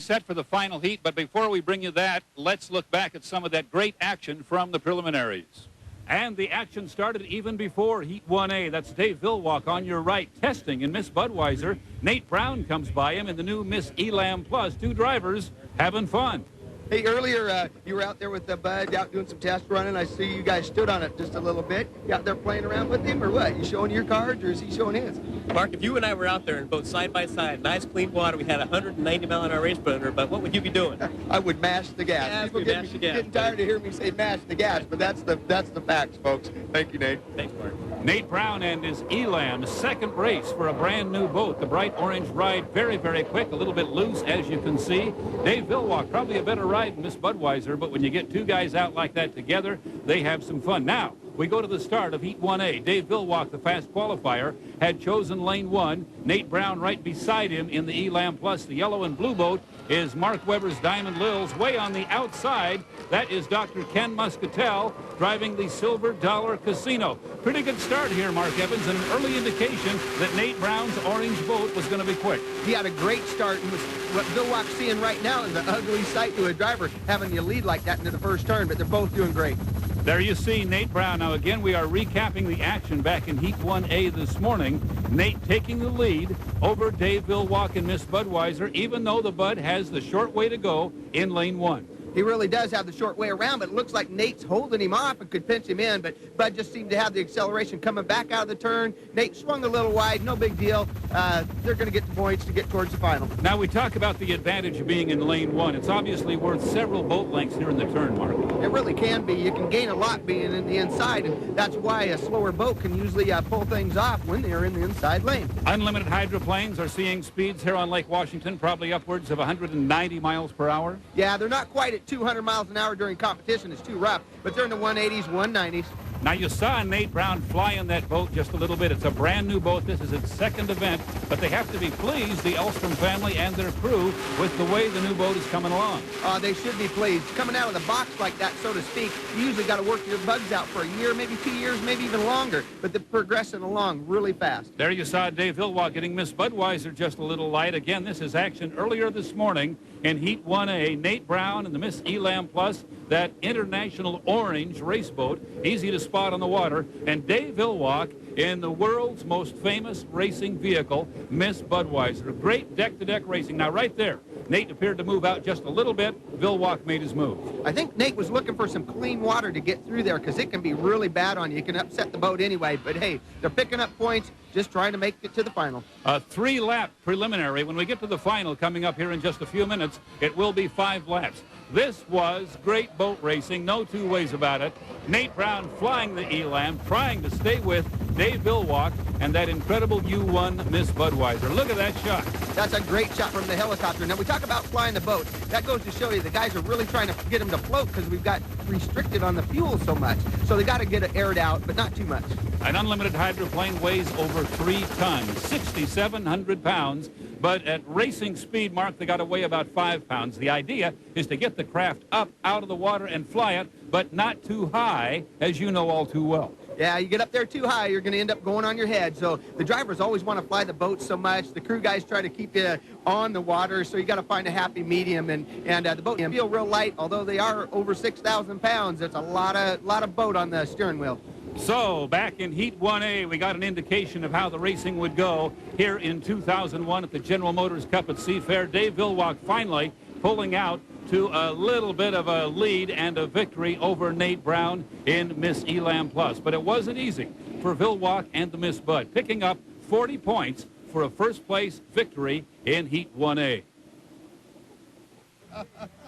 set for the final heat, but before we bring you that, let's look back at some of that great action from the preliminaries. And the action started even before Heat 1A. That's Dave Villwalk on your right, testing in Miss Budweiser. Nate Brown comes by him in the new Miss Elam Plus. Two drivers having fun. Hey, earlier you were out there with the Bud, out doing some test running. I see you guys stood on it just a little bit. You out there playing around with him, or what? You showing your cards, or is he showing his? Mark, if you and I were out there in both side by side, nice clean water, we had a 190-mile-an-hour race burner, but what would you be doing? I would mash the gas. Yeah, People mash the gas, getting tired of hearing me say mash the gas, but that's the facts, folks. Thank you, Nate. Thanks, Mark. Nate Brown and his Elam, second race for a brand new boat. The bright orange ride, very, very quick, a little bit loose, as you can see. Dave Villwalk, probably a better ride than Miss Budweiser, but when you get two guys out like that together, they have some fun. Now, we go to the start of Heat 1A. Dave Villwalk, the fast qualifier, had chosen lane 1. Nate Brown right beside him in the Elam Plus. The yellow and blue boat is Mark Webber's Diamond Lils. Way on the outside, that is Dr. Ken Muscatel driving the Silver Dollar Casino. Pretty good start here, Mark Evans, and an early indication that Nate Brown's orange boat was going to be quick. He had a great start, and what Villwalk's seeing right now is an ugly sight to a driver having you lead like that into the first turn, but they're both doing great. There you see Nate Brown. Now, again, we are recapping the action back in Heat 1A this morning. Nate taking the lead over Dave Villwalk and Miss Budweiser, even though the Bud has the short way to go in lane 1. He really does have the short way around, but it looks like Nate's holding him off and could pinch him in, but Bud just seemed to have the acceleration coming back out of the turn. Nate swung a little wide, no big deal. They're going to get the points to get towards the final. Now, we talk about the advantage of being in lane 1. It's obviously worth several boat lengths here in the turn, Mark. It really can be. You can gain a lot being in the inside, and that's why a slower boat can usually pull things off when they're in the inside lane. Unlimited hydroplanes are seeing speeds here on Lake Washington, probably upwards of 190 miles per hour. Yeah, they're not quite at 200 miles an hour during competition. It's too rough, but they're in the 180s, 190s. Now, you saw Nate Brown fly in that boat just a little bit. It's a brand new boat. This is its second event, but they have to be pleased, the Elstrom family and their crew, with the way the new boat is coming along. They should be pleased. Coming out of the box like that, so to speak, you usually got to work your bugs out for a year, maybe 2 years, maybe even longer, but they're progressing along really fast. There you saw Dave Villwalk getting Miss Budweiser just a little light. Again, this is action earlier this morning in Heat 1A. Nate Brown and the Miss Elam Plus, that international orange race boat, easy to spot on the water, and Dave Villwalk in the world's most famous racing vehicle, Miss Budweiser. Great deck-to-deck racing. Now, right there, Nate appeared to move out just a little bit. Villwalk made his move. I think Nate was looking for some clean water to get through there because it can be really bad on you. It can upset the boat anyway, but hey, they're picking up points, just trying to make it to the final. A 3-lap preliminary. When we get to the final coming up here in just a few minutes, it will be 5 laps. This was great boat racing, no two ways about it. Nate Brown flying the Elam, trying to stay with Dave Villwalk and that incredible U1 Miss Budweiser. Look at that shot. That's a great shot from the helicopter. Now, we talk about flying the boat. That goes to show you the guys are really trying to get them to float because we've got restricted on the fuel so much. So they got to get it aired out, but not too much. An unlimited hydroplane weighs over 3 tons, 6,700 pounds. But at racing speed, Mark, they got to weigh about 5 pounds. The idea is to get the craft up out of the water and fly it, but not too high, as you know all too well. Yeah, you get up there too high, you're going to end up going on your head. So the drivers always want to fly the boat so much. The crew guys try to keep you on the water, so you got to find a happy medium. And the boat can feel real light, although they are over 6,000 pounds. It's a lot of boat on the steering wheel. So, back in Heat 1A, we got an indication of how the racing would go here in 2001 at the General Motors Cup at Seafair. Dave Villwalk finally pulling out to a little bit of a lead and a victory over Nate Brown in Miss Elam Plus. But it wasn't easy for Villwalk and the Miss Bud, picking up 40 points for a first-place victory in Heat 1A.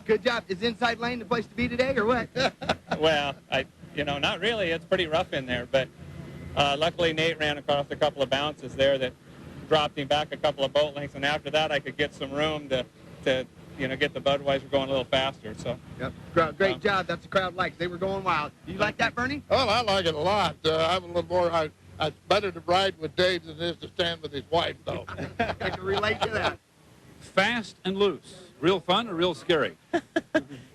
Good job. Is inside lane the place to be today, or what? Well, not really. It's pretty rough in there, but luckily Nate ran across a couple of bounces there that dropped him back a couple of boat lengths, and after that I could get some room to get the Budweiser going a little faster. So. Yep. Great job. That's the crowd likes. They were going wild. Do you like that, Bernie? Oh, I like it a lot. I'm a little more. It's better to ride with Dave than it is to stand with his wife, though. I can relate to that. Fast and loose. Real fun or real scary?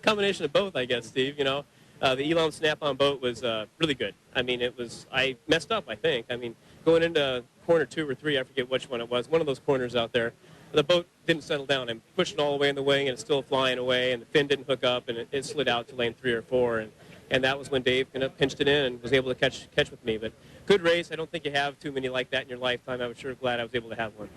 Combination of both, I guess, Steve. The Elam snap-on boat was really good. I mean, I messed up, I think. I mean, going into corner 2 or 3, I forget which one it was, one of those corners out there, the boat didn't settle down. I'm pushing all the way in the wing, and it's still flying away, and the fin didn't hook up, and it slid out to lane 3 or 4, and that was when Dave kind of pinched it in and was able to catch with me. But good race. I don't think you have too many like that in your lifetime. I was sure glad I was able to have one.